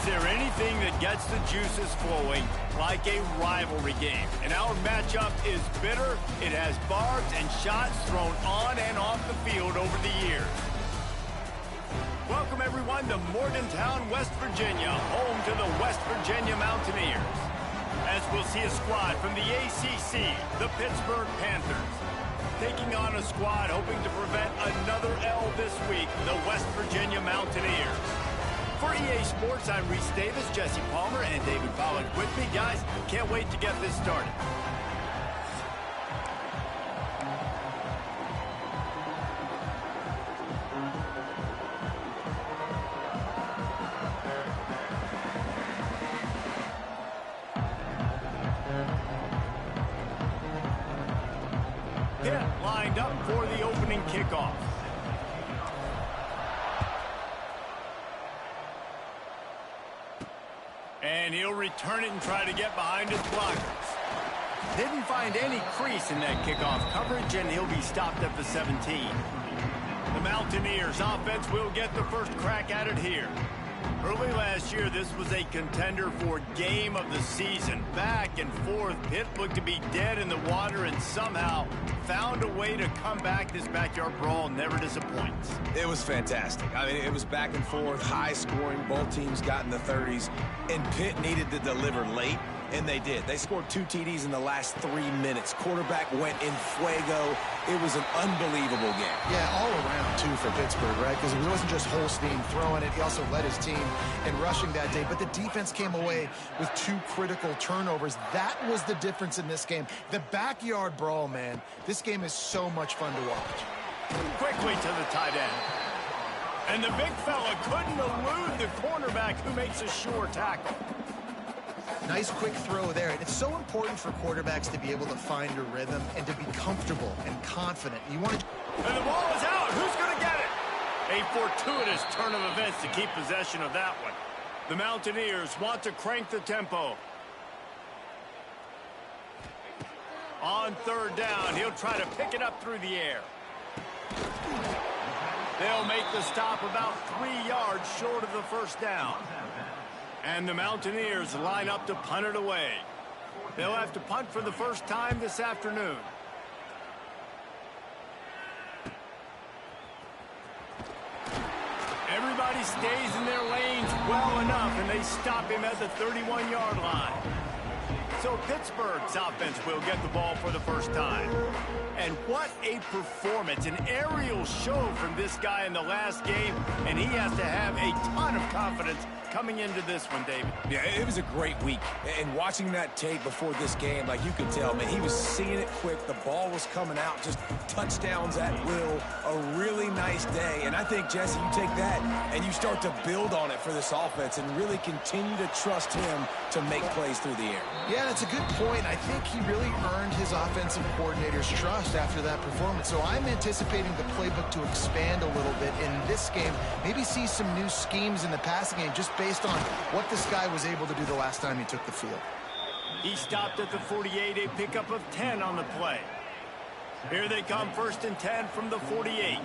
there anything that gets the juices flowing like a rivalry game? And our matchup is bitter. It has barbs and shots thrown on and off the field over the years. Welcome, everyone, to Morgantown, West Virginia, home to the West Virginia Mountaineers. As we'll see a squad from the ACC, the Pittsburgh Panthers, taking on a squad hoping to prevent another L this week, the West Virginia Mountaineers. For EA Sports, I'm Reese Davis, Jesse Palmer, and David Pollack with me. Guys, can't wait to get this started. Pitt lined up for the opening kickoff. And he'll return it and try to get behind his blockers. Didn't find any crease in that kickoff coverage, and he'll be stopped at the 17. The Mountaineers offense will get the first crack at it here. Early last year, this was a contender for game of the season. Back and forth, Pitt looked to be dead in the water and somehow found a way to come back. This backyard brawl never disappoints. It was fantastic. I mean, it was back and forth, high scoring. Both teams got in the 30s, and Pitt needed to deliver late, and they did. They scored 2 TDs in the last 3 minutes. Quarterback went in fuego. It was an unbelievable game. Yeah, all around, too, for Pittsburgh, right? Because it wasn't just Holstein throwing it. He also led his team in rushing that day. But the defense came away with 2 critical turnovers. That was the difference in this game. The backyard brawl, man. This game is so much fun to watch. Quickly to the tight end. And the big fella couldn't elude the cornerback who makes a sure tackle. Nice quick throw there. And it's so important for quarterbacks to be able to find a rhythm and to be comfortable and confident. You want to... And the ball is out. Who's going to get it? A fortuitous turn of events to keep possession of that one. The Mountaineers want to crank the tempo. On third down, he'll try to pick it up through the air. They'll make the stop about 3 yards short of the first down. And the Mountaineers line up to punt it away. They'll have to punt for the first time this afternoon. Everybody stays in their lanes well enough, and they stop him at the 31-yard line. So Pittsburgh's offense will get the ball for the first time. And what a performance, an aerial show from this guy in the last game, and he has to have a ton of confidence coming into this one, David. Yeah, it was a great week. And watching that tape before this game, like you could tell, man, he was seeing it quick. The ball was coming out, just touchdowns at will. A really nice day. And I think, Jesse, you take that and you start to build on it for this offense and really continue to trust him to make plays through the air. Yeah, that's a good point. I think he really earned his offensive coordinator's trust after that performance. So I'm anticipating the playbook to expand a little bit in this game. Maybe see some new schemes in the passing game just based on what this guy was able to do the last time he took the field. He stopped at the 48, a pickup of 10 on the play. Here they come, 1st and 10 from the 48.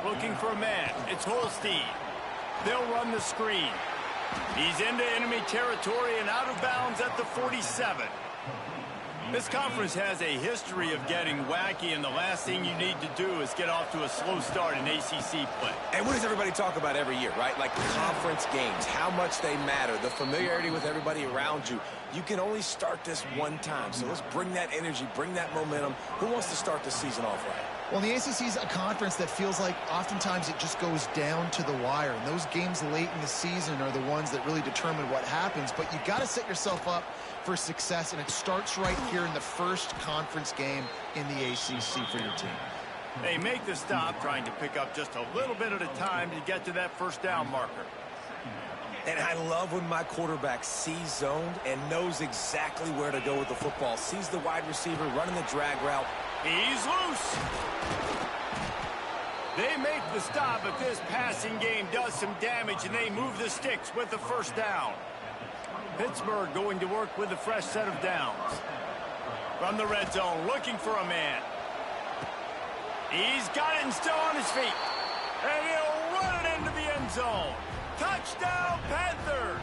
Looking for a man. It's Holstein. They'll run the screen. He's into enemy territory and out of bounds at the 47. This conference has a history of getting wacky, and the last thing you need to do is get off to a slow start in ACC play. And what does everybody talk about every year, right? Like conference games, how much they matter, the familiarity with everybody around you. You can only start this one time, so let's bring that energy, bring that momentum. Who wants to start the season off right? Well, the ACC is a conference that feels like oftentimes it just goes down to the wire. And those games late in the season are the ones that really determine what happens. But you got to set yourself up for success, and it starts right here in the first conference game in the ACC for your team. They make the stop, trying to pick up just a little bit at a time to get to that first down marker. And I love when my quarterback sees zoned and knows exactly where to go with the football. Sees the wide receiver running the drag route. He's loose. They make the stop, but this passing game does some damage, and they move the sticks with the first down. Pittsburgh going to work with a fresh set of downs. From the red zone, looking for a man. He's got it and still on his feet. And he'll run it into the end zone. Touchdown, Panthers!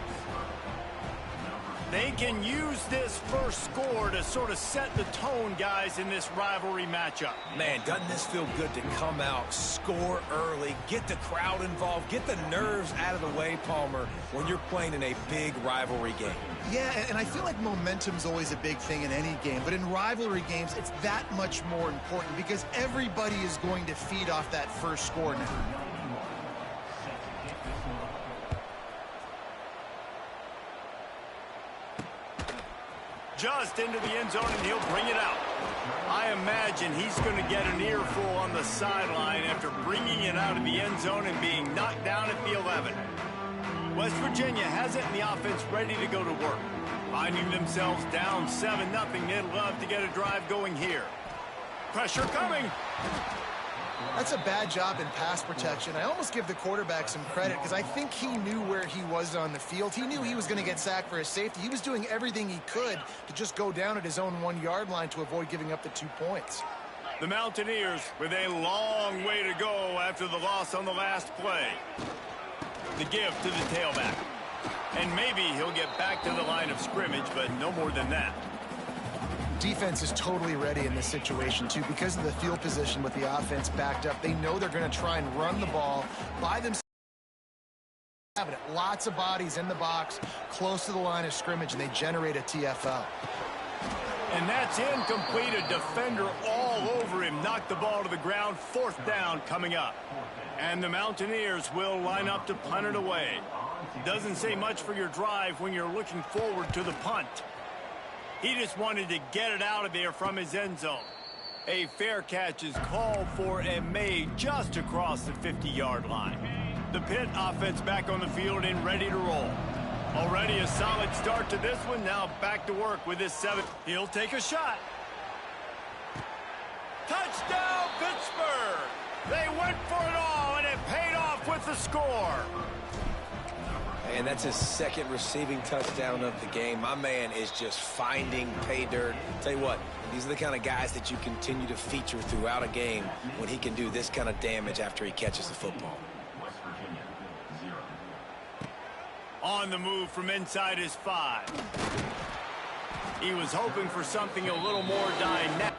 They can use this first score to sort of set the tone, guys, in this rivalry matchup. Man, doesn't this feel good to come out, score early, get the crowd involved, get the nerves out of the way, Palmer, when you're playing in a big rivalry game. Yeah, and I feel like momentum's always a big thing in any game, but in rivalry games, it's that much more important because everybody is going to feed off that first score now. Just into the end zone, and he'll bring it out. I imagine he's going to get an earful on the sideline after bringing it out of the end zone and being knocked down at the 11. West Virginia has it in the offense ready to go to work. Finding themselves down 7-0, they'd love to get a drive going here. Pressure coming. That's a bad job in pass protection. I almost give the quarterback some credit because I think he knew where he was on the field. He knew he was going to get sacked for his safety. He was doing everything he could to just go down at his own 1-yard line to avoid giving up the 2 points. The Mountaineers with a long way to go after the loss on the last play. The give to the tailback. And maybe he'll get back to the line of scrimmage, but no more than that. Defense is totally ready in this situation, too, because of the field position with the offense backed up. They know they're going to try and run the ball by themselves. Lots of bodies in the box, close to the line of scrimmage, and they generate a TFL. And that's incomplete. A defender all over him. Knocked the ball to the ground. 4th down coming up. And the Mountaineers will line up to punt it away. Doesn't say much for your drive when you're looking forward to the punt. He just wanted to get it out of there from his end zone. A fair catch is called for and made just across the 50-yard line. The Pitt offense back on the field and ready to roll. Already a solid start to this one. Now back to work with his 7th. He'll take a shot. Touchdown, Pittsburgh! They went for it all, and it paid off with the score. And that's his 2nd receiving touchdown of the game. My man is just finding pay dirt. Tell you what, these are the kind of guys that you continue to feature throughout a game when he can do this kind of damage after he catches the football. On the move from inside his 5. He was hoping for something a little more dynamic.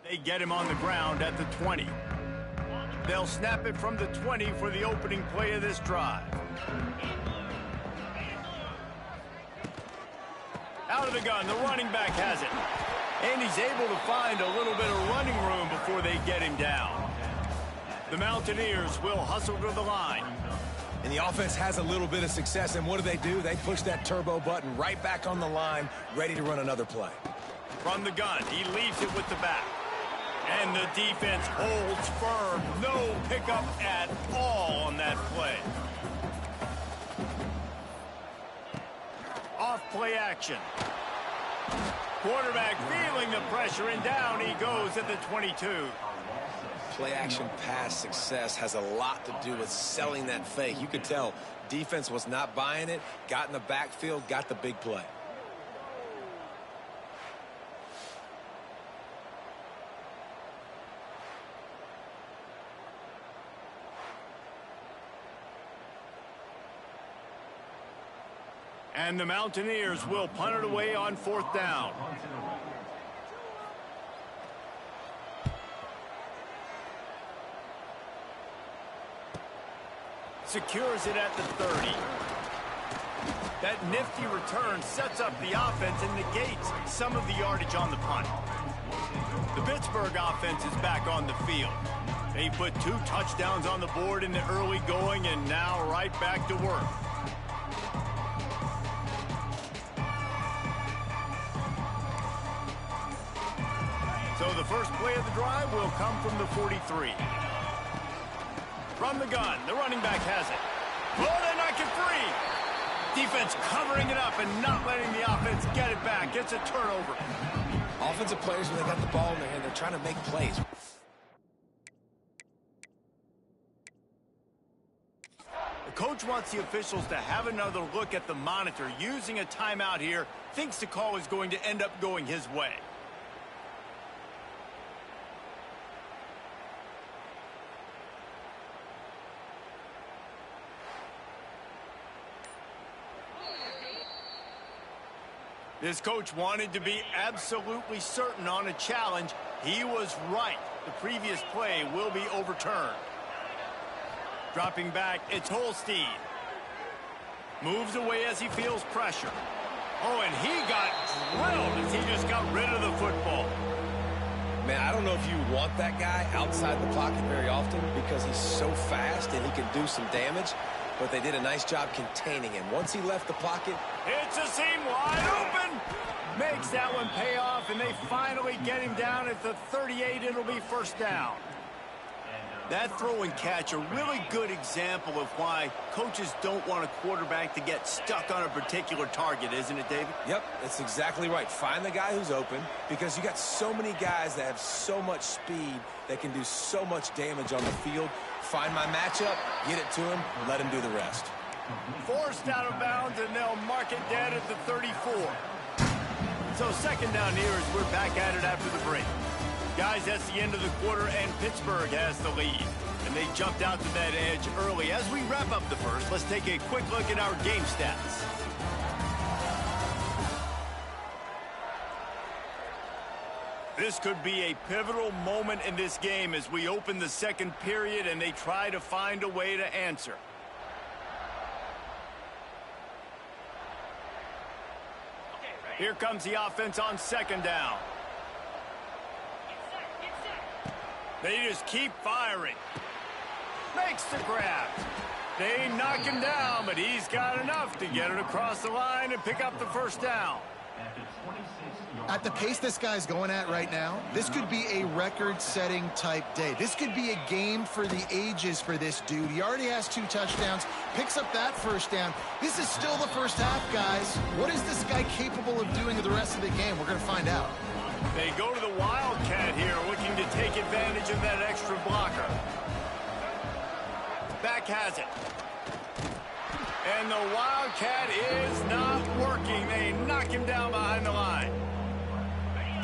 They get him on the ground at the 20. They'll snap it from the 20 for the opening play of this drive. Out of the gun, the running back has it. And he's able to find a little bit of running room before they get him down. The Mountaineers will hustle to the line. And the offense has a little bit of success, and what do? They push that turbo button right back on the line, ready to run another play. From the gun, he leaves it with the back. And the defense holds firm. No pickup at all on that play. Off play action. Quarterback feeling the pressure, and down he goes at the 22. Play action pass success has a lot to do with selling that fake. You could tell defense was not buying it, got in the backfield, got the big play. And the Mountaineers will punt it away on 4th down. Secures it at the 30. That nifty return sets up the offense and negates some of the yardage on the punt. The Pittsburgh offense is back on the field. They put 2 touchdowns on the board in the early going and now right back to work. So the first play of the drive will come from the 43. From the gun, the running back has it. Oh, they knock it free. Defense covering it up and not letting the offense get it back. Gets a turnover. Offensive players, when they got the ball in their hand, they're trying to make plays. The coach wants the officials to have another look at the monitor. Using a timeout here, thinks the call is going to end up going his way. This coach wanted to be absolutely certain on a challenge. He was right. The previous play will be overturned. Dropping back, it's Holstein. Moves away as he feels pressure. Oh, and he got drilled as he just got rid of the football. Man, I don't know if you want that guy outside the pocket very often because he's so fast and he can do some damage, but they did a nice job containing him. Once he left the pocket, it's a seam wide open. Makes that one pay off, and they finally get him down at the 38. It'll be first down. That throw and catch, a really good example of why coaches don't want a quarterback to get stuck on a particular target, isn't it, David? Yep, that's exactly right. Find the guy who's open because you got so many guys that have so much speed that can do so much damage on the field. Find my matchup, get it to him, let him do the rest. Forced out of bounds, and they'll mark it dead at the 34. So second down here as we're back at it after the break. Guys, that's the end of the quarter, and Pittsburgh has the lead. And they jumped out to that edge early. As we wrap up the first, let's take a quick look at our game stats. This could be a pivotal moment in this game as we open the second period and they try to find a way to answer. Here comes the offense on second down. They just keep firing. Makes the grab. They knock him down, but he's got enough to get it across the line and pick up the first down. At the pace this guy's going at right now, this could be a record-setting type day. This could be a game for the ages for this dude. He already has 2 touchdowns, picks up that first down. This is still the first half, guys. What is this guy capable of doing the rest of the game? We're going to find out. They go to the Wildcat here, looking to take advantage of that extra blocker. Back has it. And the Wildcat is not working. They knock him down behind the line.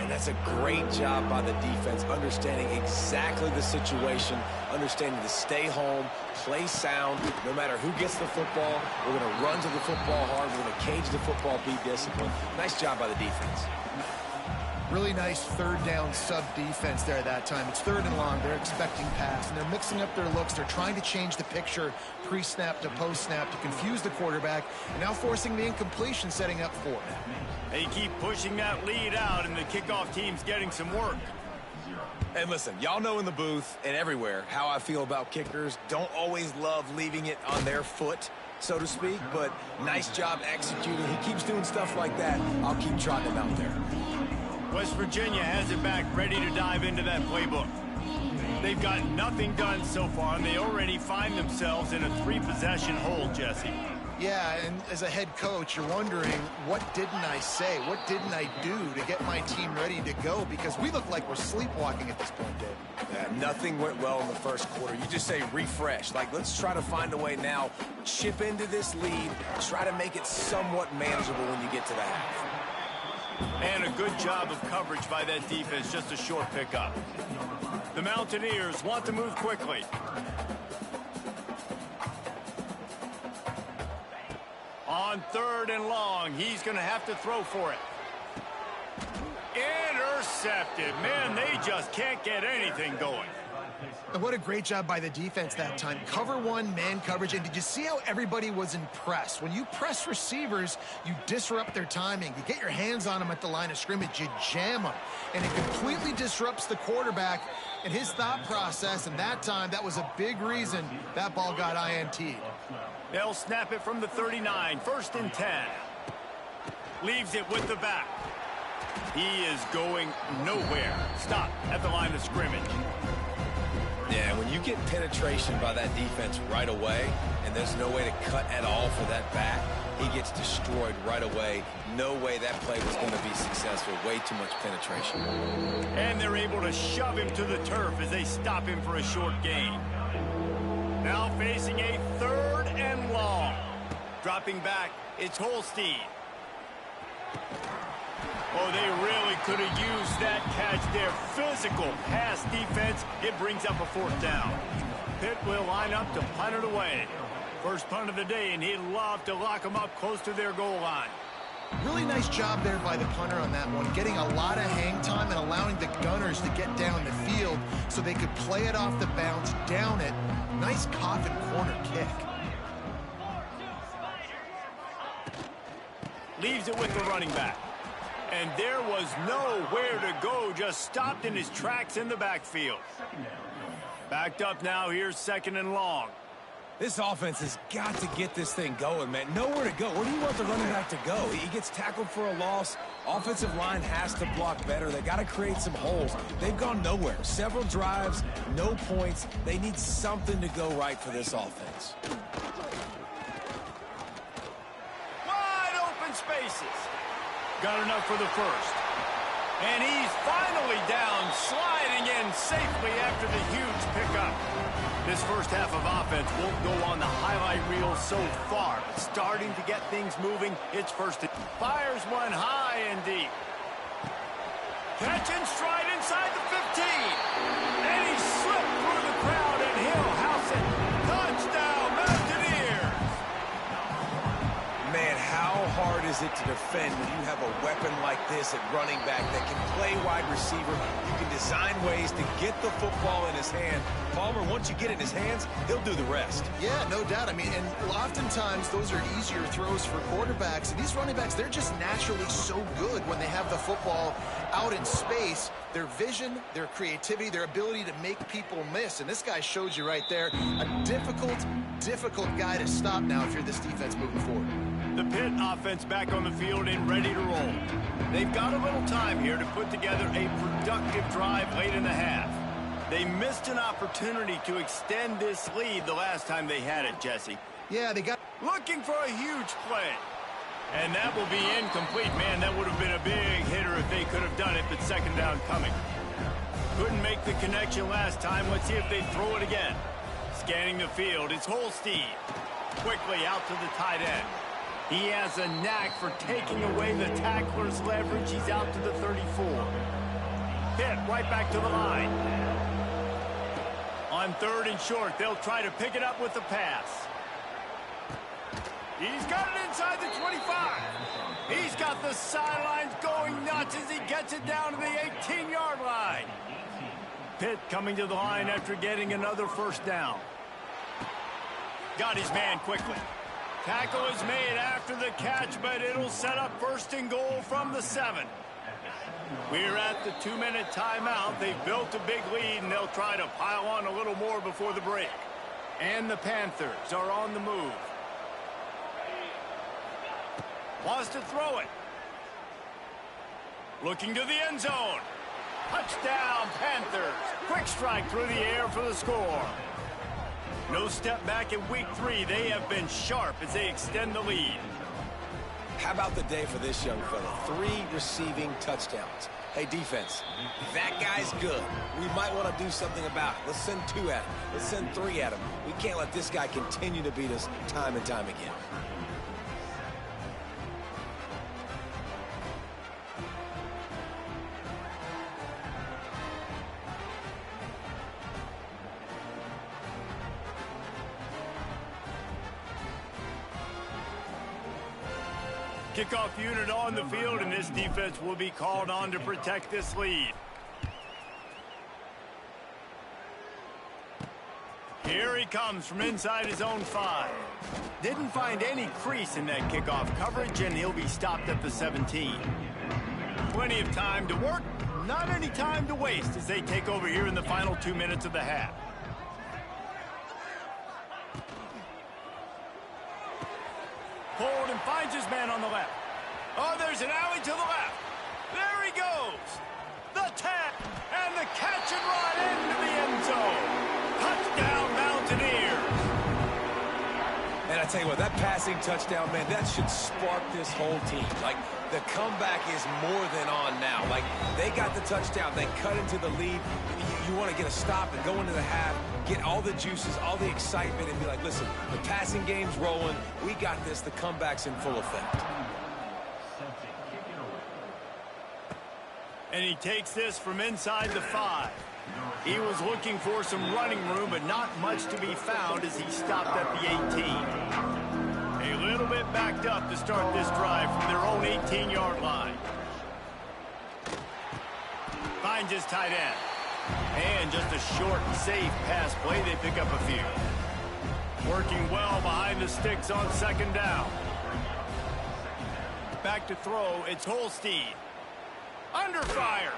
And that's a great job by the defense, understanding exactly the situation, understanding to stay home, play sound. No matter who gets the football, we're going to run to the football hard. We're going to cage the football, be disciplined. Nice job by the defense. Really nice third down sub defense there that time. It's 3rd and long. They're expecting pass, and they're mixing up their looks. They're trying to change the picture pre-snap to post-snap to confuse the quarterback, and now forcing the incompletion, setting up 4. They keep pushing that lead out, and the kickoff team's getting some work. And listen, y'all know in the booth and everywhere how I feel about kickers. Don't always love leaving it on their foot, so to speak, but nice job executing. He keeps doing stuff like that. I'll keep trotting him out there. West Virginia has it back, ready to dive into that playbook. They've got nothing done so far, and they already find themselves in a 3-possession hole, Jesse. Yeah, and as a head coach, you're wondering, what didn't I say? What didn't I do to get my team ready to go? Because we look like we're sleepwalking at this point, Dave. Yeah, nothing went well in the first quarter. You just say refresh. Like, let's try to find a way now, chip into this lead, try to make it somewhat manageable when you get to the half. And a good job of coverage by that defense, just a short pickup. The Mountaineers want to move quickly. On 3rd and long, he's going to have to throw for it. Intercepted. Man, they just can't get anything going. And what a great job by the defense that time. Cover 1, man coverage. And did you see how everybody was impressed? When you press receivers, you disrupt their timing. You get your hands on them at the line of scrimmage. You jam them. And it completely disrupts the quarterback and his thought process. And that time, that was a big reason that ball got INT'd. They'll snap it from the 39. 1st and 10. Leaves it with the back. He is going nowhere. Stop at the line of scrimmage. Yeah, when you get penetration by that defense right away, and there's no way to cut at all for that back, he gets destroyed right away. No way that play was going to be successful. Way too much penetration. And they're able to shove him to the turf as they stop him for a short gain. Now facing a 3rd and long. Dropping back, it's Holstein. Oh, they really could have used that catch there. Physical pass defense. It brings up a 4th down. Pitt will line up to punt it away. First punt of the day, and he'd love to lock them up close to their goal line. Really nice job there by the punter on that one, getting a lot of hang time and allowing the Gunners to get down the field so they could play it off the bounce, down it. Nice coffin corner kick. Leaves it with the running back. And there was nowhere to go, just stopped in his tracks in the backfield. Backed up now, here's 2nd and long. This offense has got to get this thing going, man. Nowhere to go. Where do you want the running back to go? He gets tackled for a loss. Offensive line has to block better. They got to create some holes. They've gone nowhere. Several drives, no points. They need something to go right for this offense. Wide open spaces. Got enough for the 1st. And he's finally down, sliding in safely after the huge pickup. This first half of offense won't go on the highlight reel so far. Starting to get things moving. It's 1st. Fires one high and deep. Catch and stride inside the 15. And he slipped through the crowd, and he'll house it. Touchdown, Mountaineers. Man, how hard is it to defend when you have a weapon like this at running back that can play wide receiver? You can design ways to get the football in his hand. Palmer, once you get it in his hands, he'll do the rest. Yeah, no doubt. I mean, and oftentimes those are easier throws for quarterbacks. And these running backs, they're just naturally so good when they have the football out in space. Their vision, their creativity, their ability to make people miss. And this guy shows you right there, a difficult guy to stop now if you're this defense moving forward. The Pitt offense back on the field and ready to roll. They've got a little time here to put together a productive drive late in the half. They missed an opportunity to extend this lead the last time they had it, Jesse. Yeah, they got... Looking for a huge play. And that will be incomplete. Man, that would have been a big hitter if they could have done it, but 2nd down coming. Couldn't make the connection last time. Let's see if they throw it again. Scanning the field, it's Holstein. Quickly out to the tight end. He has a knack for taking away the tackler's leverage. He's out to the 34. Pitt right back to the line. On 3rd and short, they'll try to pick it up with the pass. He's got it inside the 25. He's got the sidelines going nuts as he gets it down to the 18-yard line. Pitt coming to the line after getting another first down. Got his man quickly. Tackle is made after the catch, but it'll set up first and goal from the 7. We're at the 2-minute timeout. They've built a big lead, and they'll try to pile on a little more before the break. And the Panthers are on the move. Wants to throw it. Looking to the end zone. Touchdown, Panthers. Quick strike through the air for the score. No step back in week 3. They have been sharp as they extend the lead. How about the day for this young fella? 3 receiving touchdowns. Hey, defense, that guy's good. We might want to do something about it. Let's send 2 at him. Let's send 3 at him. We can't let this guy continue to beat us time and time again. Kickoff unit on the field, and this defense will be called on to protect this lead. Here he comes from inside his own 5. Didn't find any crease in that kickoff coverage, and he'll be stopped at the 17. Plenty of time to work, not any time to waste as they take over here in the final 2 minutes of the half. Hold and finds his man on the left. Oh, there's an alley to the left. There he goes. The tap and the catch and run into the end zone. Touchdown, Mountaineers. And I tell you what, that passing touchdown, man, that should spark this whole team. Like, the comeback is more than on now. Like, they got the touchdown. They cut into the lead. You want to get a stop and go into the half, get all the juices, all the excitement, and be like, listen, the passing game's rolling. We got this. The comeback's in full effect. And he takes this from inside the 5. He was looking for some running room, but not much to be found as he stopped at the 18. A little bit backed up to start this drive from their own 18-yard line. Finds his tight end. And just a short and safe pass play. They pick up a few. Working well behind the sticks on second down. Back to throw. It's Holstein. Under fire.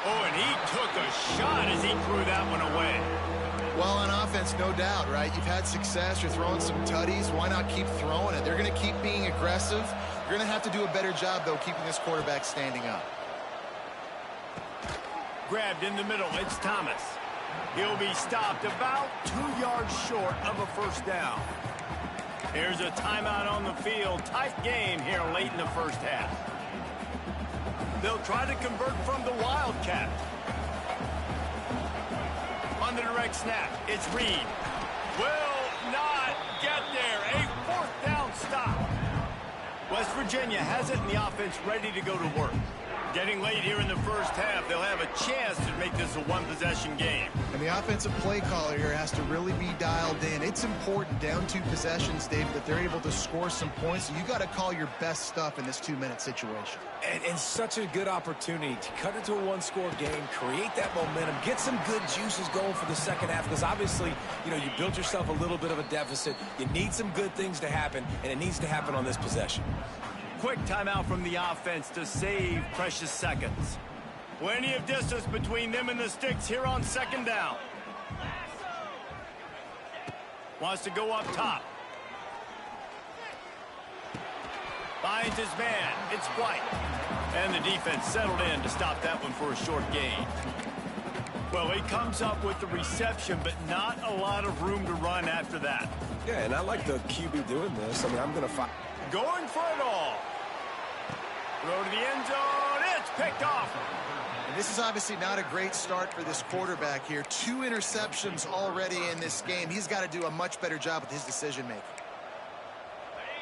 Oh, and he took a shot as he threw that one away. Well, on offense, no doubt, right? You've had success. You're throwing some tutties. Why not keep throwing it? They're going to keep being aggressive. You're going to have to do a better job, though, keeping this quarterback standing up. Grabbed in the middle. It's Thomas. He'll be stopped about 2 yards short of a first down. Here's a timeout on the field. Tight game here late in the first half. They'll try to convert from the Wildcat. On the direct snap, it's Reed. Will not get there. A 4th down stop. West Virginia has it in the offense ready to go to work. Getting late here in the first half, they'll have a chance to make this a one-possession game. And the offensive play caller here has to really be dialed in. It's important down 2 possessions, David, that they're able to score some points. So you got to call your best stuff in this 2-minute situation. And such a good opportunity to cut into a 1-score game, create that momentum, get some good juices going for the second half, because obviously, you know, you built yourself a little bit of a deficit. You need some good things to happen, and it needs to happen on this possession. Quick timeout from the offense to save precious seconds. Plenty of distance between them and the sticks here on second down. Wants to go up top. Finds his man. It's White. And the defense settled in to stop that one for a short gain. Well, he comes up with the reception, but not a lot of room to run after that. Yeah, and I like the QB doing this. I mean, I'm going to find... Going for it all. Throw to the end zone. It's picked off. And this is obviously not a great start for this quarterback here. 2 interceptions already in this game. He's got to do a much better job with his decision-making.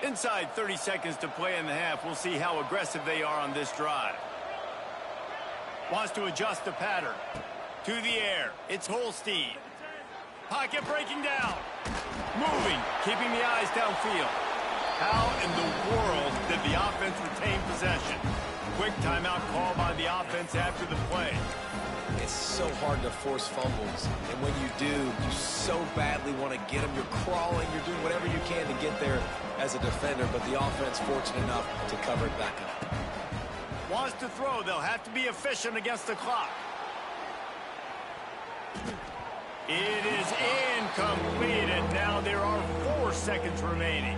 Inside 30 seconds to play in the half. We'll see how aggressive they are on this drive. Wants to adjust the pattern. To the air. It's Holstein. Pocket breaking down. Moving. Keeping the eyes downfield. How in the world did the offense retain possession? Quick timeout call by the offense after the play. It's so hard to force fumbles, and when you do, you so badly want to get them. You're crawling, you're doing whatever you can to get there as a defender, but the offense fortunate enough to cover it back up. Wants to throw, they'll have to be efficient against the clock. It is incomplete, and now there are 4 seconds remaining.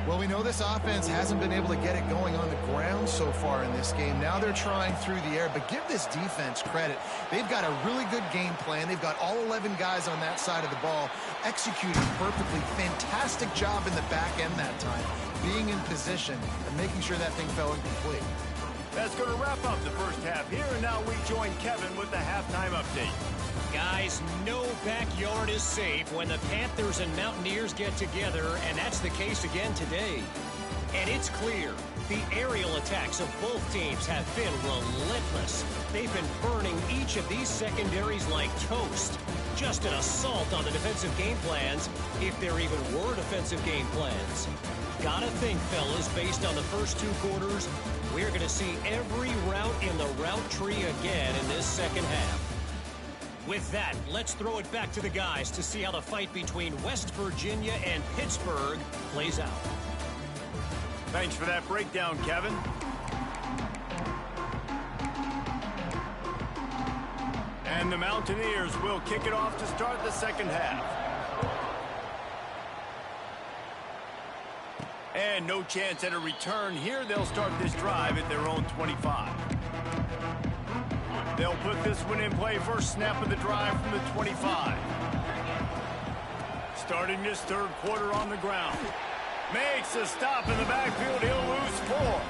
Well, we know this offense hasn't been able to get it going on the ground so far in this game. Now they're trying through the air, but give this defense credit. They've got a really good game plan. They've got all 11 guys on that side of the ball executing perfectly. Fantastic job in the back end that time, being in position and making sure that thing fell incomplete. That's going to wrap up the first half here, and now we join Kevin with the halftime update. Guys, no backyard is safe when the Panthers and Mountaineers get together, and that's the case again today. And it's clear, the aerial attacks of both teams have been relentless. They've been burning each of these secondaries like toast. Just an assault on the defensive game plans, if there even were defensive game plans. Gotta think, fellas, based on the first 2 quarters, we're going to see every route in the route tree again in this second half. With that, let's throw it back to the guys to see how the fight between West Virginia and Pittsburgh plays out. Thanks for that breakdown, Kevin. And the Mountaineers will kick it off to start the second half. And no chance at a return here. They'll start this drive at their own 25. They'll put this one in play. First snap of the drive from the 25. Starting this third quarter on the ground. Makes a stop in the backfield. He'll lose 4.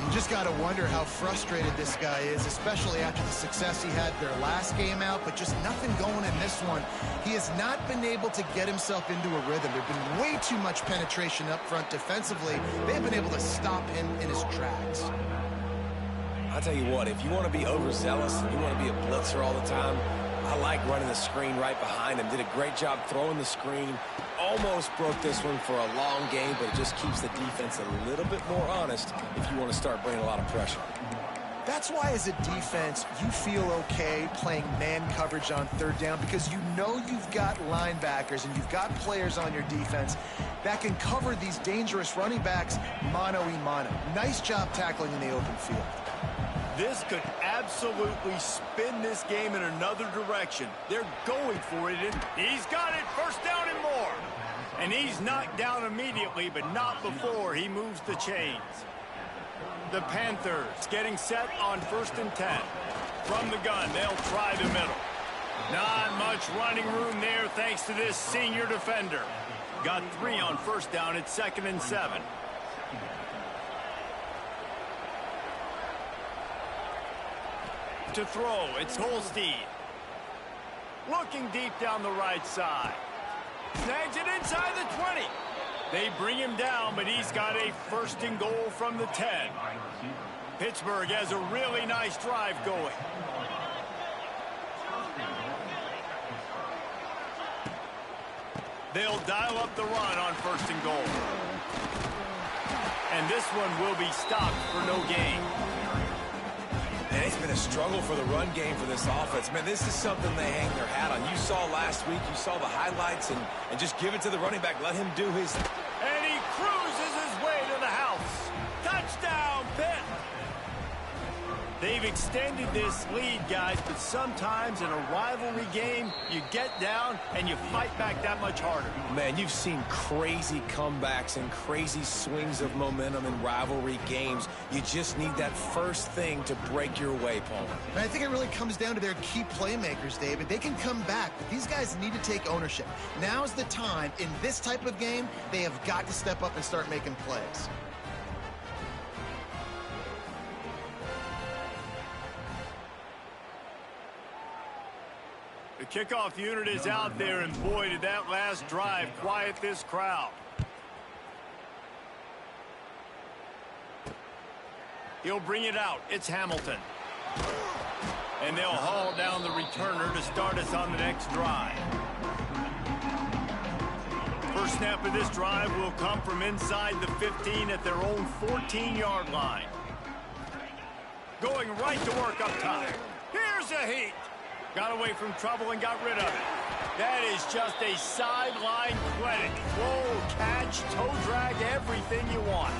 You just got to wonder how frustrated this guy is, especially after the success he had their last game out, but just nothing going in this one. He has not been able to get himself into a rhythm. There's been way too much penetration up front defensively. They've been able to stop him in his tracks. I'll tell you what, if you want to be overzealous and you want to be a blitzer all the time, I like running the screen right behind him. Did a great job throwing the screen. Almost broke this one for a long game, but it just keeps the defense a little bit more honest if you want to start bringing a lot of pressure. That's why as a defense, you feel okay playing man coverage on third down, because you know you've got linebackers and you've got players on your defense that can cover these dangerous running backs mano-a-mano. Nice job tackling in the open field. This could absolutely spin this game in another direction. They're going for it, and he's got it. First down and more. And he's knocked down immediately, but not before he moves the chains. The Panthers getting set on 1st and 10. From the gun, they'll try the middle. Not much running room there thanks to this senior defender. Got 3 on first down at 2nd and 7. To throw, it's Holstein. Looking deep down the right side. Snags it inside the 20. They bring him down, but he's got a 1st and goal from the 10. Pittsburgh has a really nice drive going. They'll dial up the run on 1st and goal. And this one will be stopped for no gain. And it's been a struggle for the run game for this offense. Man, this is something they hang their hat on. You saw last week, you saw the highlights, and just give it to the running back. Let him do his... And he cruises his way to the house. Touchdown, Pitt! They've extended this lead, guys, but sometimes in a rivalry game, you get down and you fight back that much harder. Man, you've seen crazy comebacks and crazy swings of momentum in rivalry games. You just need that first thing to break your way, Paul. And I think it really comes down to their key playmakers, David. They can come back, but these guys need to take ownership. Now's the time. In this type of game, they have got to step up and start making plays. The kickoff unit is out there, and boy, did that last drive quiet this crowd. He'll bring it out. It's Hamilton. And they'll haul down the returner to start us on the next drive. First snap of this drive will come from inside the 15 at their own 14-yard line. Going right to work up top. Here's a heat. Got away from trouble and got rid of it. That is just a sideline credit. Roll, catch, toe drag, everything you want.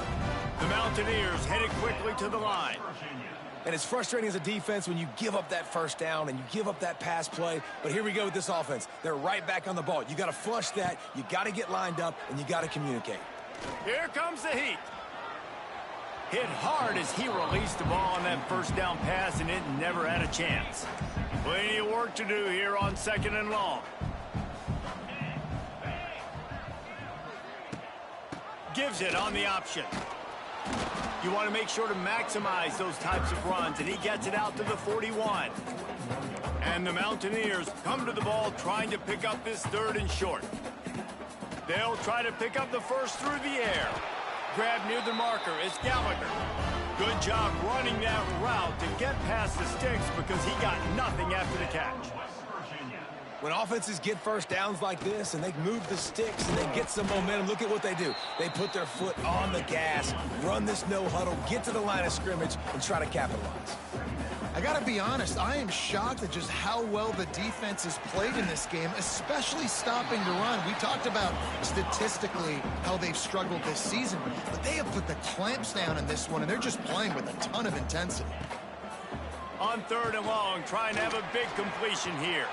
The Mountaineers headed quickly to the line. And it's frustrating as a defense when you give up that first down and you give up that pass play. But here we go with this offense. They're right back on the ball. You got to flush that. You got to get lined up, and you got to communicate. Here comes the heat. Hit hard as he released the ball on that first down pass, and it never had a chance. Plenty of work to do here on 2nd and long. Gives it on the option. You want to make sure to maximize those types of runs, and he gets it out to the 41. And the Mountaineers come to the ball trying to pick up this 3rd and short. They'll try to pick up the first through the air. Grab near the marker is Gallagher. Good job running that route to get past the sticks because he got nothing after the catch. When offenses get first downs like this and they move the sticks and they get some momentum, look at what they do. They put their foot on the gas, run this no huddle, get to the line of scrimmage, and try to capitalize. I got to be honest, I am shocked at just how well the defense has played in this game, especially stopping the run. We talked about statistically how they've struggled this season, but they have put the clamps down in this one, and they're just playing with a ton of intensity. On 3rd and long, trying to have a big completion here.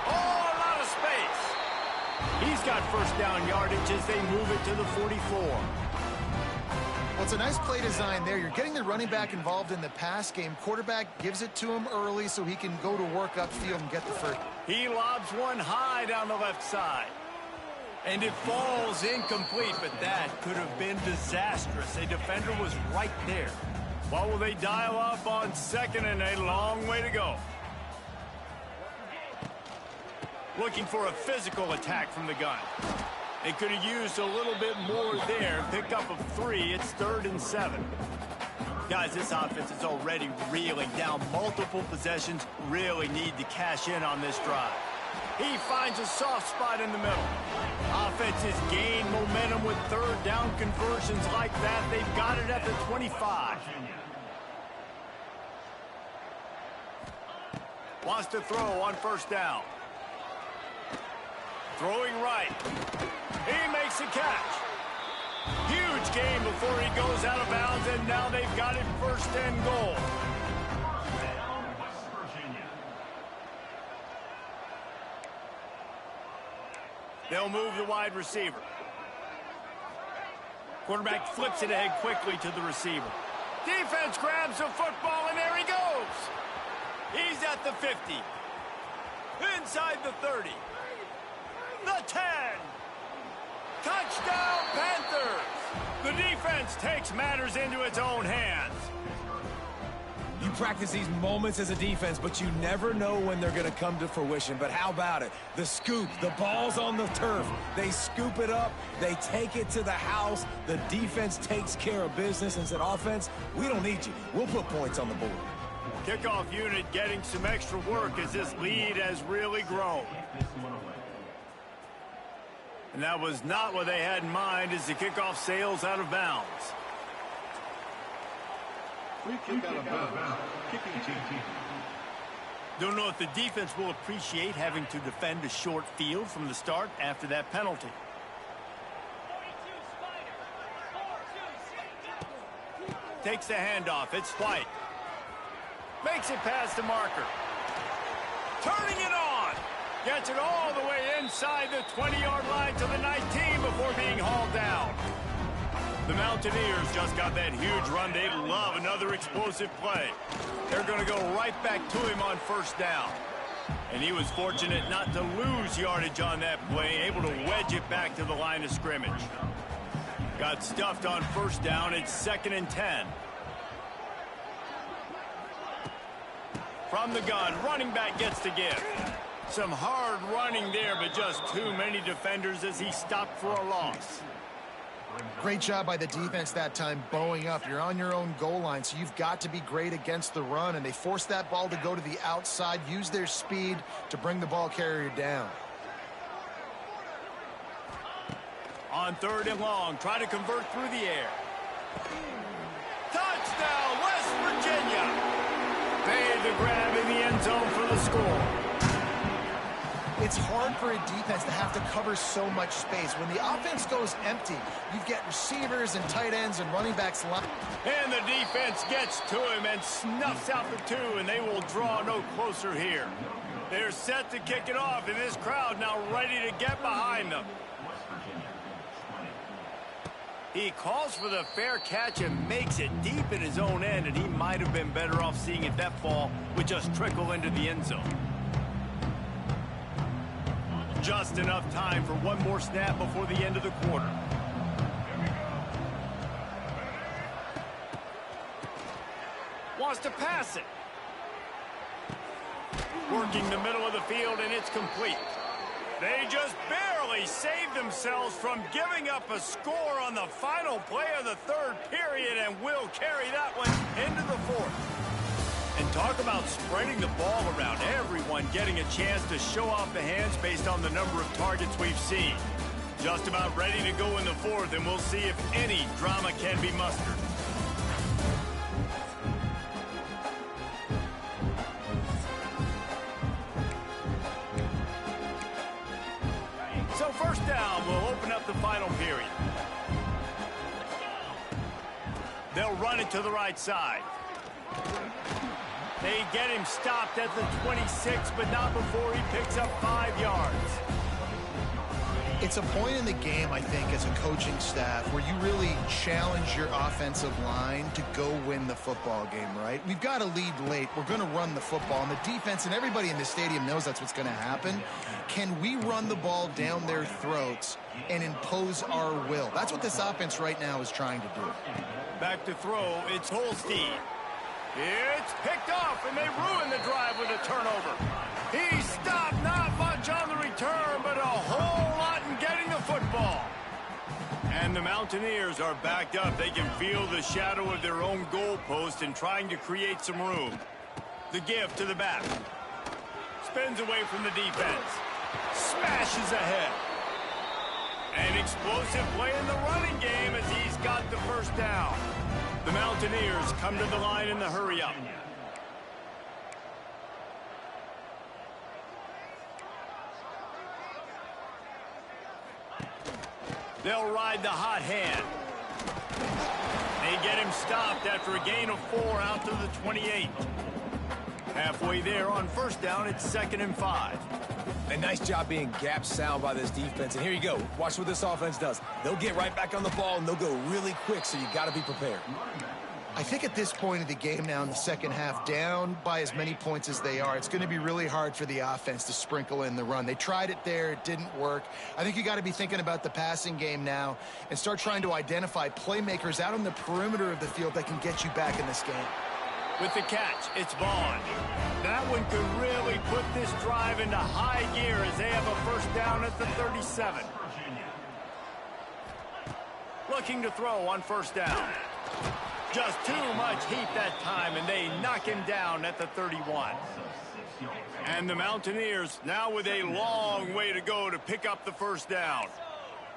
Oh, a lot of space. He's got first down yardage as they move it to the 44. Well, it's a nice play design there. You're getting the running back involved in the pass game. Quarterback gives it to him early so he can go to work upfield and get the first. He lobs one high down the left side. And it falls incomplete, but that could have been disastrous. A defender was right there. What will they dial up on 2nd and a long way to go? Looking for a physical attack from the gun. They could have used a little bit more there. Pick up of 3. It's 3rd and 7. Guys, this offense is already reeling down multiple possessions. Really need to cash in on this drive. He finds a soft spot in the middle. Offenses gain momentum with 3rd down conversions like that. They've got it at the 25. Wants to throw on first down. Throwing right. He makes a catch. Huge gain before he goes out of bounds, and now they've got it 1st and goal. They'll move the wide receiver. Quarterback flips it ahead quickly to the receiver. Defense grabs the football, and there he goes. He's at the 50. Inside the 30. The 10. Touchdown, Panthers. The defense takes matters into its own hands. You practice these moments as a defense, but you never know when they're going to come to fruition. But how about it? The scoop, the ball's on the turf. They scoop it up. They take it to the house. The defense takes care of business and said, offense, we don't need you. We'll put points on the board. Kickoff unit getting some extra work as this lead has really grown. And that was not what they had in mind as the kickoff sails out of bounds. Free kick out of bounds. Kicking team. Don't know if the defense will appreciate having to defend a short field from the start after that penalty. Takes the handoff. It's White. Makes it past the marker. Turning it on. Gets it all the way inside the 20-yard line to the 19 before being hauled down. The Mountaineers just got that huge run. They love another explosive play. They're going to go right back to him on first down. And he was fortunate not to lose yardage on that play, able to wedge it back to the line of scrimmage. Got stuffed on first down. It's 2nd and 10. From the gun, running back gets to give. Some hard running there, but just too many defenders as he stopped for a loss. Great job by the defense that time, bowing up. You're on your own goal line, so you've got to be great against the run, and they forced that ball to go to the outside, use their speed to bring the ball carrier down. On 3rd and long, try to convert through the air. Touchdown, West Virginia! Made the grab in the end zone for the score. It's hard for a defense to have to cover so much space. When the offense goes empty, you get receivers and tight ends and running backs. And the defense gets to him and snuffs out the 2, and they will draw no closer here. They're set to kick it off, and this crowd now ready to get behind them. He calls for the fair catch and makes it deep in his own end, and he might have been better off seeing if that ball would just trickle into the end zone. Just enough time for one more snap before the end of the quarter. Wants to pass it. Working the middle of the field, and it's complete. They just barely saved themselves from giving up a score on the final play of the 3rd period, and will carry that one into the 4th. And talk about spreading the ball around. Everyone getting a chance to show off the hands based on the number of targets we've seen. Just about ready to go in the 4th, and we'll see if any drama can be mustered. So 1st down will open up the final period. They'll run it to the right side. They get him stopped at the 26, but not before he picks up 5 yards. It's a point in the game, I think, as a coaching staff where you really challenge your offensive line to go win the football game, right? We've got to lead late. We're going to run the football, and the defense and everybody in the stadium knows that's what's going to happen. Can we run the ball down their throats and impose our will? That's what this offense right now is trying to do. Back to throw, it's Holstein. It's picked off, and they ruin the drive with a turnover. He stopped, not much on the return, but a whole lot in getting the football. And the Mountaineers are backed up. They can feel the shadow of their own goalpost and trying to create some room. The give to the back. Spins away from the defense. Smashes ahead. An explosive play in the running game as he's got the 1st down. The Mountaineers come to the line in the hurry-up. They'll ride the hot hand. They get him stopped after a gain of 4 out to the 28. Halfway there on 1st down, it's 2nd and 5. A nice job being gap sound by this defense. And here you go. Watch what this offense does. They'll get right back on the ball, and they'll go really quick, so you got to be prepared. I think at this point of the game now in the 2nd half, down by as many points as they are, it's going to be really hard for the offense to sprinkle in the run. They tried it there. It didn't work. I think you got to be thinking about the passing game now and start trying to identify playmakers out on the perimeter of the field that can get you back in this game. With the catch, it's Vaughn. That one could really put this drive into high gear as they have a 1st down at the 37. Looking to throw on 1st down. Just too much heat that time, and they knock him down at the 31. And the Mountaineers now with a long way to go to pick up the 1st down.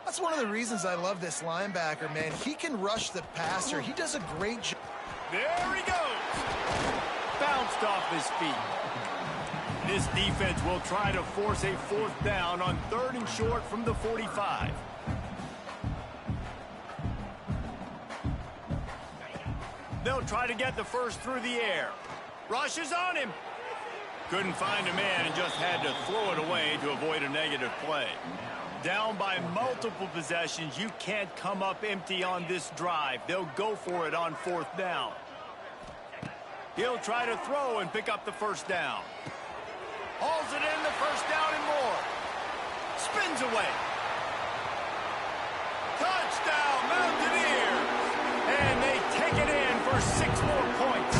That's one of the reasons I love this linebacker, man. He can rush the passer. He does a great job. There he goes. Bounced off his feet. This defense will try to force a 4th down on 3rd and short from the 45. They'll try to get the 1st through the air. Rushes on him. Couldn't find a man and just had to throw it away to avoid a negative play. Down by multiple possessions, you can't come up empty on this drive. They'll go for it on 4th down. He'll try to throw and pick up the 1st down. Hauls it in, the 1st down and more. Spins away. Touchdown, Mountaineers! And they take it in for 6 more points.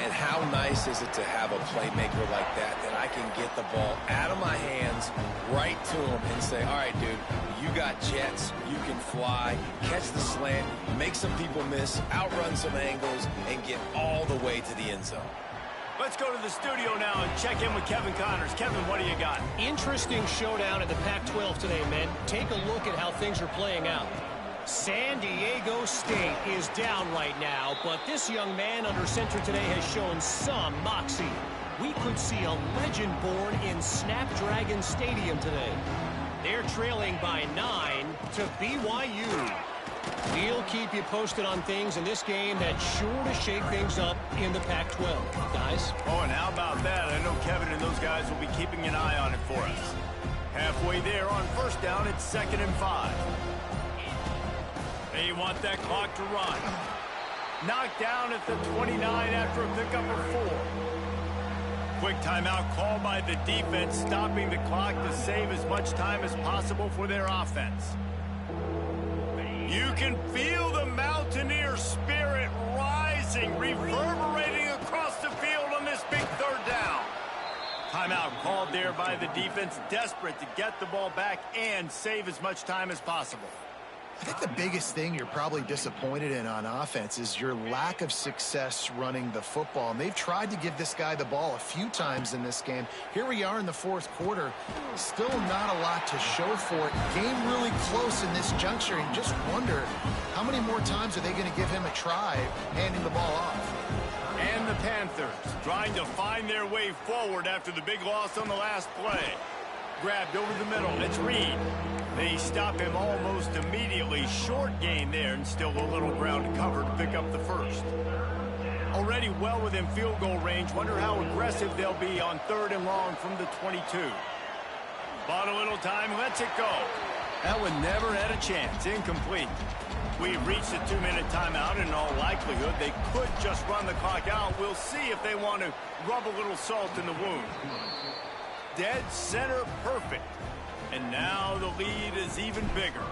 And how nice is it to have a playmaker like that I can get the ball out of my hands right to him and say, all right, dude, you got jets, you can fly, catch the slant, make some people miss, outrun some angles, and get all the way to the end zone. Let's go to the studio now and check in with Kevin Connors. Kevin, what do you got? Interesting showdown in the Pac-12 today, men. Take a look at how things are playing out. San Diego State is down right now, but this young man under center today has shown some moxie. We could see a legend born in Snapdragon Stadium today. They're trailing by 9 to BYU. We'll keep you posted on things in this game that's sure to shake things up in the Pac-12. Guys? Oh, and how about that? I know Kevin and those guys will be keeping an eye on it for us. Halfway there on first down, it's 2nd and 5. They want that clock to run. Knocked down at the 29 after a pickup of 4. Quick timeout called by the defense, stopping the clock to save as much time as possible for their offense. You can feel the Mountaineer spirit rising, reverberating across the field on this big 3rd down. Timeout called there by the defense, desperate to get the ball back and save as much time as possible. I think the biggest thing you're probably disappointed in on offense is your lack of success running the football. And they've tried to give this guy the ball a few times in this game. Here we are in the 4th quarter. Still not a lot to show for it. Game really close in this juncture. And just wonder how many more times are they going to give him a try handing the ball off. And the Panthers trying to find their way forward after the big loss on the last play. Grabbed over the middle. It's Reed. They stop him almost immediately. Short gain there and still a little ground to cover to pick up the first. Already well within field goal range. Wonder how aggressive they'll be on 3rd and long from the 22. Bought a little time. Lets it go. That one never had a chance. Incomplete. We've reached a 2-minute timeout. In all likelihood, they could just run the clock out. We'll see if they want to rub a little salt in the wound. Dead center perfect. And now the lead is even bigger.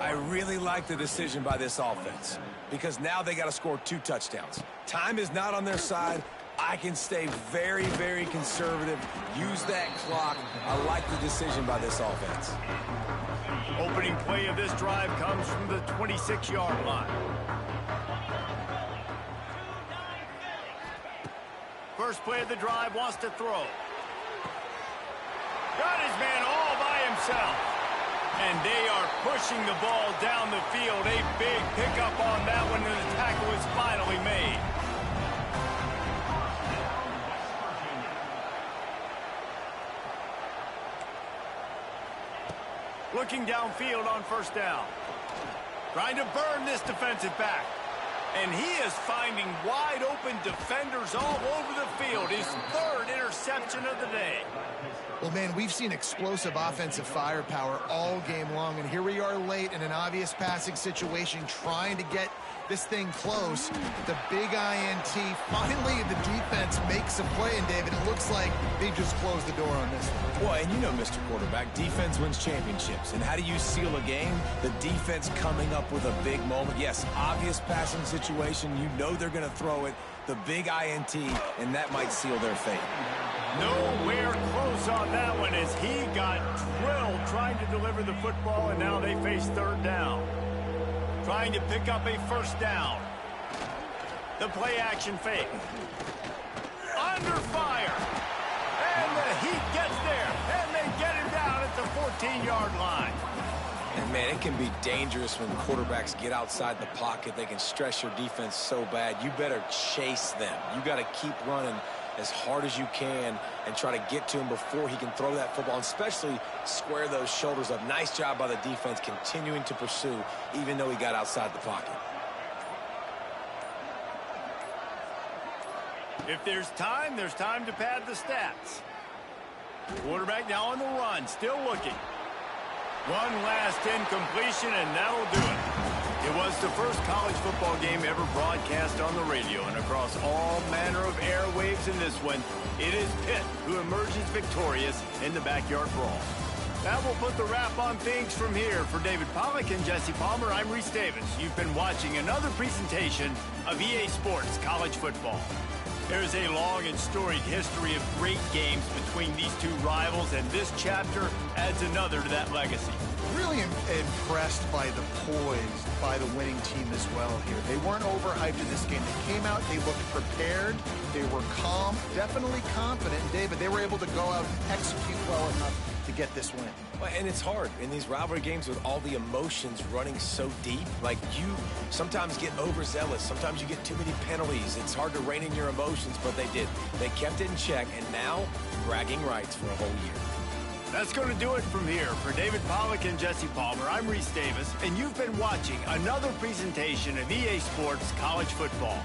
I really like the decision by this offense because now they got to score 2 touchdowns. Time is not on their side. I can stay very, very conservative. Use that clock. I like the decision by this offense. Opening play of this drive comes from the 26-yard line. First play of the drive, wants to throw. Got his man all by himself. And they are pushing the ball down the field. A big pickup on that one, and the tackle is finally made. Looking downfield on first down. Trying to burn this defensive back. And he is finding wide open defenders all over the field. His 3rd interception of the day. Well, man, we've seen explosive offensive firepower all game long, and here we are late in an obvious passing situation trying to get this thing close. The big INT. Finally, the defense makes a play, and David, it looks like they just closed the door on this one. Well, and you know, Mr. Quarterback, defense wins championships. And how do you seal a game? The defense coming up with a big moment. Yes, obvious passing situation. You know they're going to throw it. The big INT, and that might seal their fate. Nowhere close on that one as he got drilled trying to deliver the football, and now they face 3rd down. Trying to pick up a first down. The play action fake. Under fire. And the Heat gets there. And they get him down at the 14-yard line. And, man, it can be dangerous when quarterbacks get outside the pocket. They can stress your defense so bad. You better chase them. You got to keep running as hard as you can and try to get to him before he can throw that football, and especially square those shoulders up. Nice job by the defense continuing to pursue even though he got outside the pocket. If there's time to pad the stats. Quarterback now on the run, still looking. One last incompletion, and that'll do it. It was the first college football game ever broadcast on the radio, and across all manner of airwaves in this one, it is Pitt who emerges victorious in the backyard brawl. That will put the wrap on things from here. For David Pollack and Jesse Palmer, I'm Reese Davis. You've been watching another presentation of EA Sports College Football. There's a long and storied history of great games between these two rivals, and this chapter adds another to that legacy. Really impressed by the poise by the winning team as well here. They weren't overhyped in this game. They came out, they looked prepared, they were calm, definitely confident. And David, they were able to go out and execute well enough to get this win. Well, and it's hard in these rivalry games with all the emotions running so deep. Like, you sometimes get overzealous. Sometimes you get too many penalties. It's hard to rein in your emotions, but they did. They kept it in check, and now bragging rights for a whole year. That's going to do it from here. For David Pollack and Jesse Palmer, I'm Reese Davis, and you've been watching another presentation of EA Sports College Football.